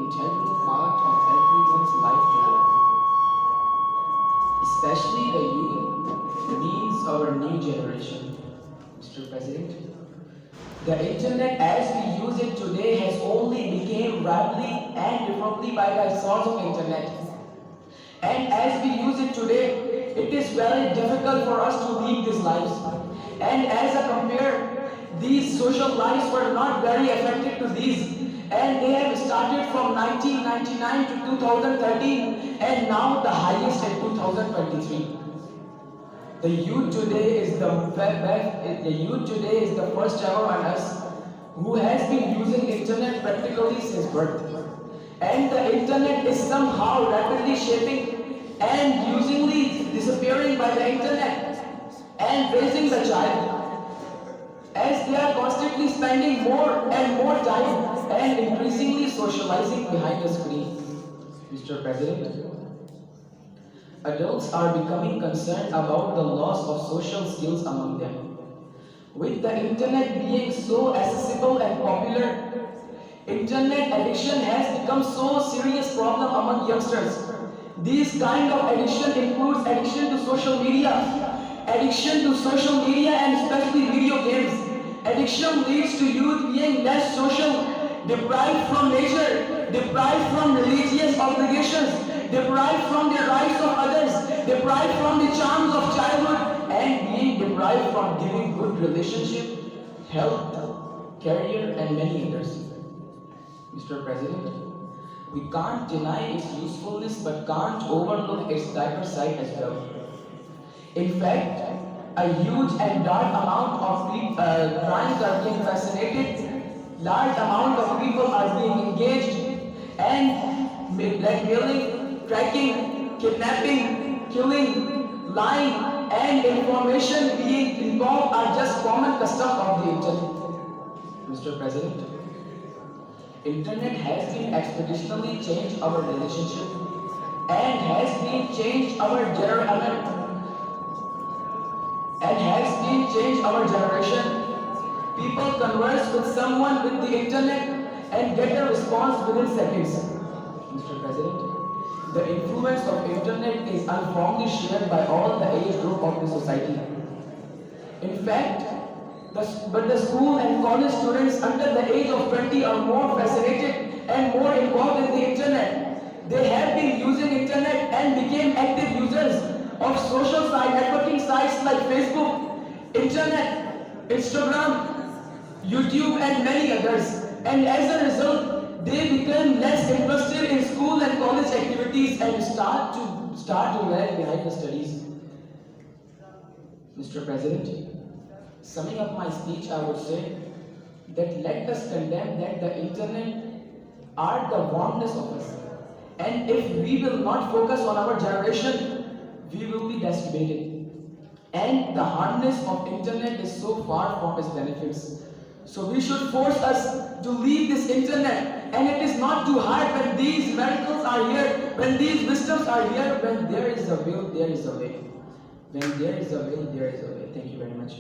integral part of everyone's life today, especially the youth, means our new generation. Mr. President, the internet as we use it today has only become rapidly and differently by the source of internet. And as we use it today, it is very difficult for us to lead these lives. And as a compare, these social lives were not very effective to these. And they have started from 1999 to 2013 and now the highest in 2023. The youth today is the first ever on us who has been using internet practically since birth. And the internet is somehow rapidly shaping and usingly disappearing by the internet and raising the child as they are constantly spending more and more time and increasingly socializing behind the screen. Mr. President, adults are becoming concerned about the loss of social skills among them. With the internet being so accessible and popular, internet addiction has become so serious problem among youngsters. This kind of addiction includes addiction to social media and especially video games. Addiction leads to youth being less social, deprived from nature, deprived from religious obligations, deprived from the rights of others, deprived from the charms of childhood, and being deprived from giving good relationship, health, career, and many others. Mr. President, we can't deny its usefulness but can't overlook its darker side as well. In fact, a huge and large amount of crimes are being fascinated, large amount of people are being engaged, and blackmailing, tracking, kidnapping, killing, lying, and information being involved are just common customs of the internet. Mr. President, internet has been expeditionally changed our relationship and has been changed our generation. People converse with someone with the internet and get a response within seconds. Mr. President, the influence of internet is uniformly shared by all the age group of the society. In fact, the school and college students under the age of 20 are more fascinated and more involved in the internet. They have been using internet and became active users of social networking sites like Facebook, internet, Instagram, YouTube, and many others. And as a result, they become less interested in school and college activities and start to lag behind the studies. Mr. President, summing up my speech, I would say that let us condemn that the internet are the warmness of us. And if we will not focus on our generation, we will be decimated. And the hardness of internet is so far from its benefits. So we should force us to leave this internet. And it is not too hard when these miracles are here, when these wisdoms are here, when there is a will, there is a way. When there is a will, there is a way. Thank you very much.